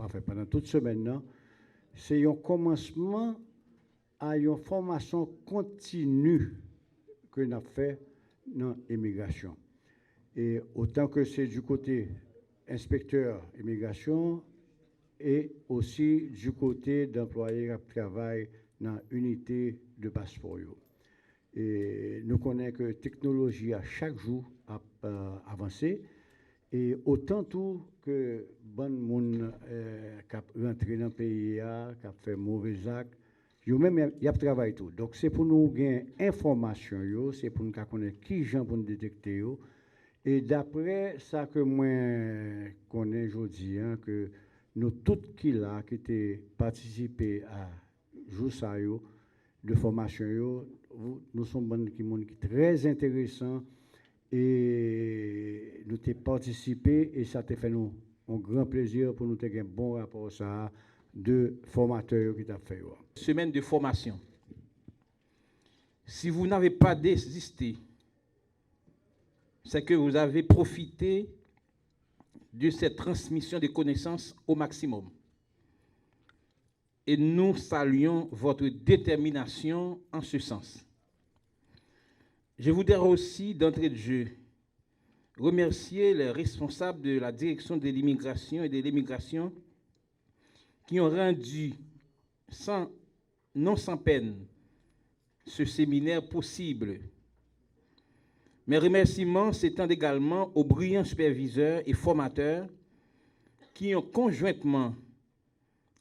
fait pendant toute semaine, non, c'est un commencement à une formation continue que nous avons fait dans l'immigration. Et autant que c'est du côté inspecteur immigration et aussi du côté d'employés qui travaillent dans l'unité de passeport. Et nous connaissons que la technologie à chaque jour a avancé. Et autant tout que bon monde qui rentré dans le pays, qui a fait mauvais actes, eux-mêmes, ils travaillent tout. Donc, c'est pour nous gagner information, c'est pour nous connaître qui gens pour nous détecter. Et d'après ça que moi connais aujourd'hui, que nous tous qui là, qui étaient participé à jour ça de formation, nous sommes bon qui très intéressant. Et nous avons participé et ça a fait nous un grand plaisir pour nous avoir un bon rapport ça de formateurs qui t'a fait. Semaine de formation. Si vous n'avez pas désisté, c'est que vous avez profité de cette transmission de connaissances au maximum. Et nous saluons votre détermination en ce sens. Je voudrais aussi, d'entrée de jeu, remercier les responsables de la direction de l'immigration et de l'immigration qui ont rendu non sans peine ce séminaire possible. Mes remerciements s'étendent également aux brillants superviseurs et formateurs qui ont conjointement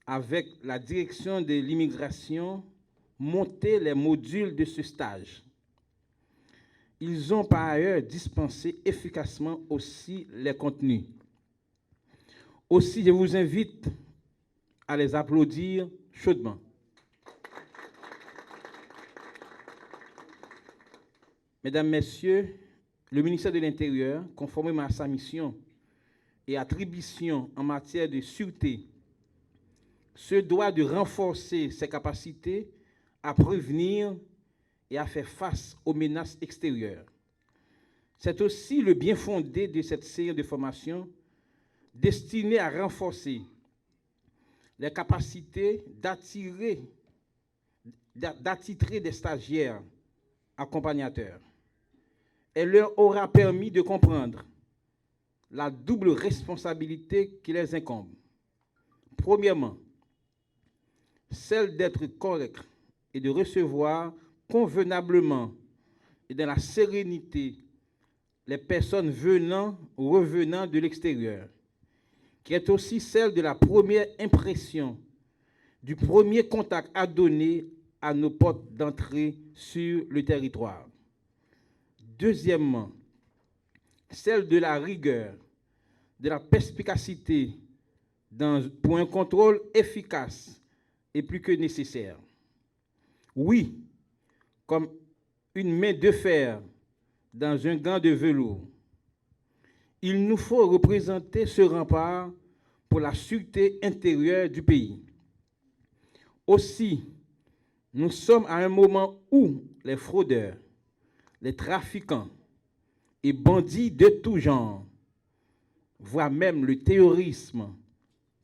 avec la direction de l'immigration monté les modules de ce stage. Ils ont par ailleurs dispensé efficacement aussi les contenus. Aussi, je vous invite à les applaudir chaudement. Mesdames, Messieurs, le ministère de l'Intérieur, conformément à sa mission et attribution en matière de sûreté, se doit de renforcer ses capacités à prévenir et à faire face aux menaces extérieures. C'est aussi le bien fondé de cette série de formations destinée à renforcer les capacités d'attitrer des stagiaires accompagnateurs. Elle leur aura permis de comprendre la double responsabilité qui les incombe. Premièrement, celle d'être correct et de recevoir convenablement et dans la sérénité les personnes venant ou revenant de l'extérieur, qui est aussi celle de la première impression, du premier contact à donner à nos portes d'entrée sur le territoire. Deuxièmement, celle de la rigueur, de la perspicacité pour un contrôle efficace et plus que nécessaire. Oui, comme une main de fer dans un gant de velours. Il nous faut représenter ce rempart pour la sûreté intérieure du pays. Aussi, nous sommes à un moment où les fraudeurs, les trafiquants et bandits de tout genre, voire même le terrorisme,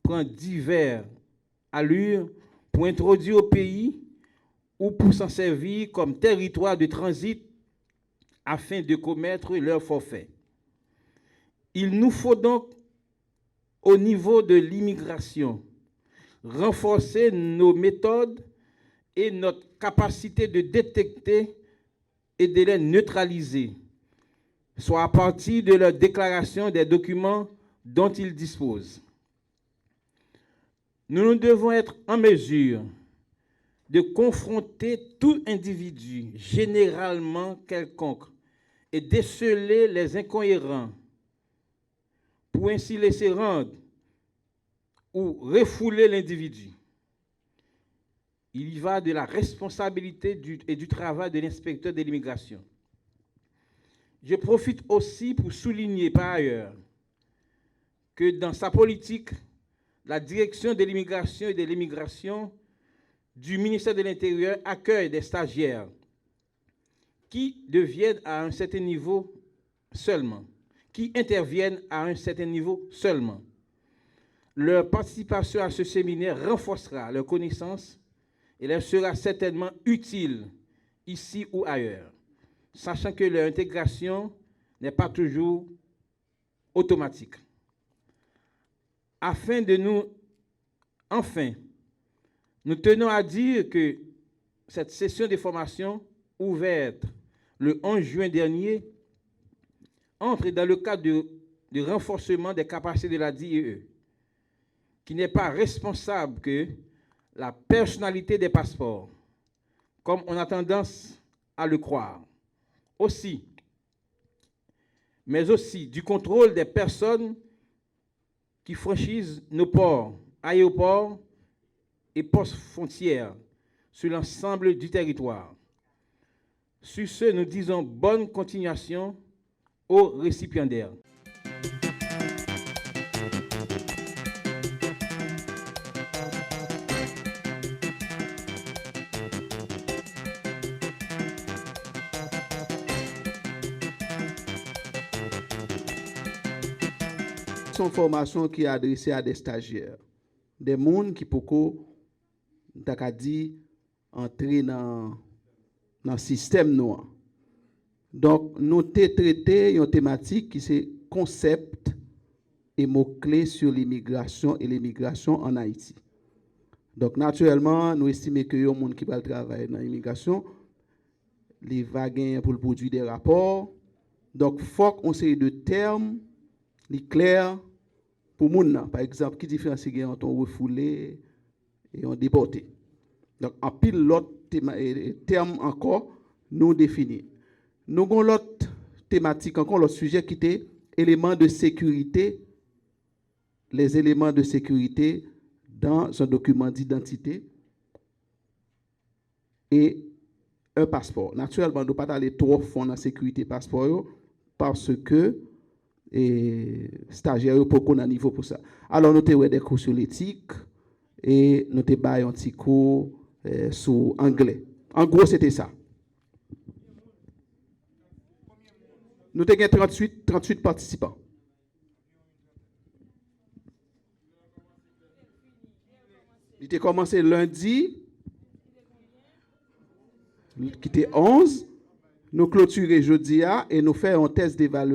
prend diverses allures pour introduire au pays ou pour s'en servir comme territoire de transit afin de commettre leur forfait. Il nous faut donc, au niveau de l'immigration, renforcer nos méthodes et notre capacité de détecter et de les neutraliser, soit à partir de leur déclaration des documents dont ils disposent. Nous devons être en mesure de confronter tout individu, généralement quelconque, et déceler les incohérents, pour ainsi laisser rendre ou refouler l'individu. Il y va de la responsabilité et du travail de l'inspecteur de l'immigration. Je profite aussi pour souligner par ailleurs que dans sa politique, la direction de l'immigration et de l'immigration du ministère de l'Intérieur accueille des stagiaires qui deviennent à un certain niveau seulement, qui interviennent à un certain niveau seulement. Leur participation à ce séminaire renforcera leurs connaissances et leur sera certainement utile ici ou ailleurs, sachant que leur intégration n'est pas toujours automatique. Enfin, nous tenons à dire que cette session de formation ouverte le 11 juin dernier entre dans le cadre de renforcement des capacités de la DIE, qui n'est pas responsable que la personnalité des passeports, comme on a tendance à le croire, mais aussi du contrôle des personnes qui franchissent nos ports, aéroports et postes frontières sur l'ensemble du territoire. Sur ce, nous disons bonne continuation aux récipiendaires. Son formation qui est adressée à des stagiaires, des gens qui peuvent entrer dans le système noir. Donc, nous avons traité une thématique qui est concept et mots-clés sur l'immigration et l'immigration en Haïti. Donc, naturellement, nous estimons que les gens qui veulent travailler dans l'immigration, les va gagner pour produire des rapports. Donc, il faut qu'on ait de termes clairs pour les gens. Par exemple, qui différencie entre un refoulé et un déporté. Donc, en pile l'autre terme encore, nous définissons. Nous avons l'autre thématique, encore l'autre sujet qui était éléments de sécurité, les éléments de sécurité dans un document d'identité et un passeport. Naturellement, nous ne pouvons pas aller trop fond dans la sécurité passeport parce que les stagiaires n'ont pas un niveau pour ça. Alors, nous avons des cours sur l'éthique et nous avons un petit cours sur anglais. En gros, c'était ça. Nous avons 38 participants. Il a commencé lundi, qui était 11. Nous clôturons jeudi et nous faisons un test d'évaluation.